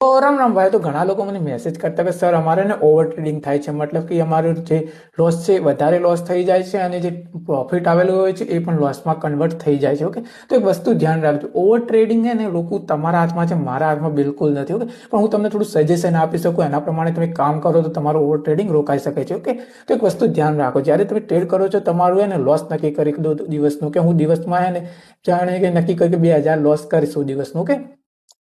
તો રામ રામ ભાઈ, તો ઘણા લોકો મને મેસેજ કરતા કે સર અમારે ને ઓવર ટ્રેડિંગ થાય છે, મતલબ કે અમારું જે લોસ છે વધારે લોસ થઈ જાય છે અને જે પ્રોફિટ આવેલું હોય છે એ પણ લોસમાં કન્વર્ટ થઈ જાય છે. ઓકે, તો એક વસ્તુ ધ્યાન રાખજો, ઓવર ટ્રેડિંગ છે ને રોકવું તમારા હાથમાં છે, મારા હાથમાં બિલકુલ નથી. ઓકે, પણ હું તમને થોડું સજેશન આપી શકું, એના પ્રમાણે તમે કામ કરો તો તમારું ઓવર ટ્રેડિંગ રોકાઈ શકે છે. ઓકે, તો એક વસ્તુ ધ્યાન રાખો, જ્યારે તમે ટ્રેડ કરો છો તમારું એને લોસ નક્કી કરી દો દિવસનું, કે હું દિવસમાં એને જાણે કે નક્કી કરી કે 2000 લોસ કરીશું દિવસનું. ઓકે,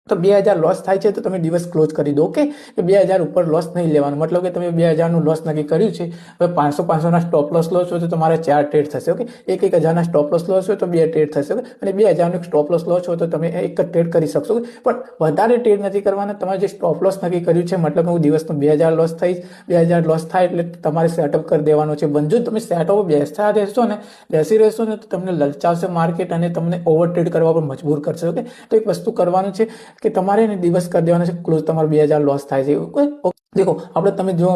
તો 2000 લોસ થાય છે તો તમે દિવસ ક્લોઝ કરી દો. ઓકે, કે 2000 ઉપર લોસ નહીં લેવાનું, મતલબ કે તમે 2000 નું લોસ નક્કી કર્યું છે, હવે 500 ના સ્ટોપ લોસ લો છો તો તમારે 4 ટ્રેડ થશે. ઓકે, 1000 ના સ્ટોપ લોસ લો છો તો 2 ટ્રેડ થશે. ઓકે, અને 2000 નું સ્ટોપ લોસ લો છો તો તમે એક જ ટ્રેડ કરી શકશો. પણ વધારે ટ્રેડ નથી કરવાના. તમારે જે સ્ટોપ લોસ નક્કી કર્યું છે, મતલબ હું દિવસનું 2000 લોસ થઈ, 2000 લોસ થાય એટલે તમારે સેટઅપ કરી દેવાનું છે. બંધ જો તમે સેટઅપ બેસી રહેશો ને તો તમને લલચાવશે માર્કેટ અને તમને ઓવર ટ્રેડ કરવા પર મજબૂર કરશે. ઓકે, તો એક વસ્તુ કરવાનું છે કે તમારે એને દિવસ કરી દેવાનો છે ક્લોઝ, તમારો 2000 લોસ થાય છે. દેખો, આપણે તમે જો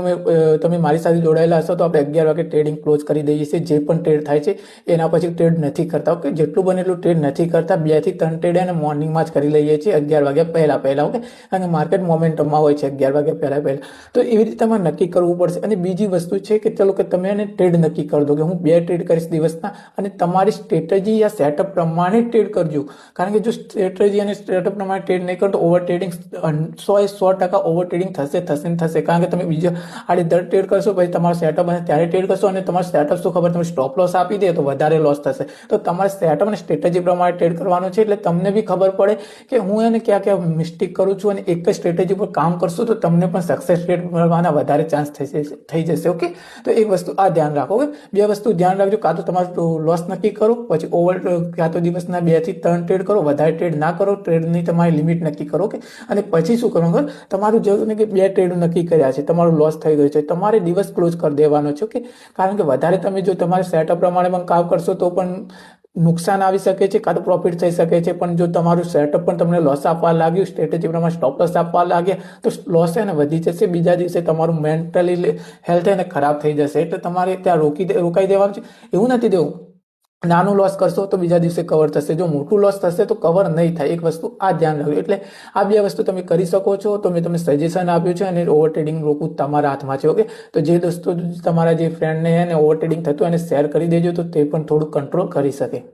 તમે મારી સાથે જોડાયેલા હશો તો આપણે 11 વાગે ટ્રેડિંગ ક્લોઝ કરી દઈએ છીએ. જે પણ ટ્રેડ થાય છે એના પછી ટ્રેડ નથી કરતા. ઓકે, જેટલું બને એટલું ટ્રેડ નથી કરતા. 2 થી 3 ટ્રેડ એને મોર્નિંગમાં જ કરી લઈએ છીએ 11 વાગ્યા પહેલા. ઓકે, અને માર્કેટ મોમેન્ટમમાં હોય છે 11 વાગ્યા પહેલા. તો એવી રીતે તમારે નક્કી કરવું પડશે. અને બીજી વસ્તુ છે કે ચલો કે તમે એને ટ્રેડ નક્કી કરી દો કે હું 2 ટ્રેડ કરીશ દિવસના, અને તમારી સ્ટ્રેટેજી યા સેટઅપ પ્રમાણે ટ્રેડ કરજો. કારણ કે જો સ્ટ્રેટેજી અને સેટઅપ પ્રમાણે ટ્રેડ નહીં કરો તો ઓવર ટ્રેડિંગ 100% ઓવર ટ્રેડિંગ થશે. કારણ કે તમે બીજા આડેધડ ટ્રેડ કરશો, પછી તમારો સેટઅપ હશે ત્યારે ટ્રેડ કરશો, અને તમારો સેટઅપ શું ખબર, તમે સ્ટોપ લોસ આપી દે તો વધારે લોસ થશે. તો તમારે સેટઅપ અને સ્ટ્રેટેજી પ્રમાણે ટ્રેડ કરવાનું છે, એટલે તમને બી ખબર પડે કે હું એને ક્યાં મિસ્ટેક કરું છું, અને એક જ સ્ટ્રેટેજી પર કામ કરશું તો તમને પણ સક્સેસ રેટ મળવાના વધારે ચાન્સ થઈ જશે. ઓકે, તો એક વસ્તુ આ ધ્યાન રાખો. ઓકે, બે વસ્તુ ધ્યાન રાખજો, કાં તો તમારું લોસ નક્કી કરો, પછી ઓવર કાં તો દિવસના 2 થી 3 ટ્રેડ કરો, વધારે ટ્રેડ ના કરો, ટ્રેડની તમારી લિમિટ નક્કી કરો. ઓકે, અને પછી શું કરવાનું, તમારું જેવું કે 2 ટ્રેડ નક્કી કર્યા છે, તમારું લોસ થઈ ગયું છે, તમારે દિવસ ક્લોઝ કરી દેવાનો છે. ઓકે, કારણ કે વધારે તમે જો તમારે સેટઅપ પ્રમાણે પણ કામ કરશો તો પણ નુકસાન આવી શકે છે, કાં તો પ્રોફિટ થઈ શકે છે. પણ જો તમારું સેટઅપ પણ તમને લોસ આપવા લાગ્યું, સ્ટ્રેટેજી પ્રમાણે સ્ટોપ લોસ આપવા લાગ્યા, તો લોસ એને વધી જશે. બીજા દિવસે તમારું મેન્ટલી હેલ્થ એને ખરાબ થઈ જશે. એટલે તમારે ત્યાં રોકાઈ દેવાનું છે. એવું નથી દેવું, નાનું લોસ કરશો તો બીજા દિવસે કવર થશે, જો મોટું લોસ થશે તો કવર નહીં થાય. એક વસ્તુ આ ધ્યાન રાખજો. એટલે આ 2 વસ્તુ તમે કરી શકો છો. તો મેં તમને સજેશન આપ્યું છે, અને ઓવર ટ્રેડિંગ રોકવું તમારા હાથમાં છે. ઓકે, તો જે દોસ્તો તમારા જે ફ્રેન્ડને ઓવર ટ્રેડિંગ થતું એને શેર કરી દેજો, તો તે પણ થોડું કંટ્રોલ કરી શકે.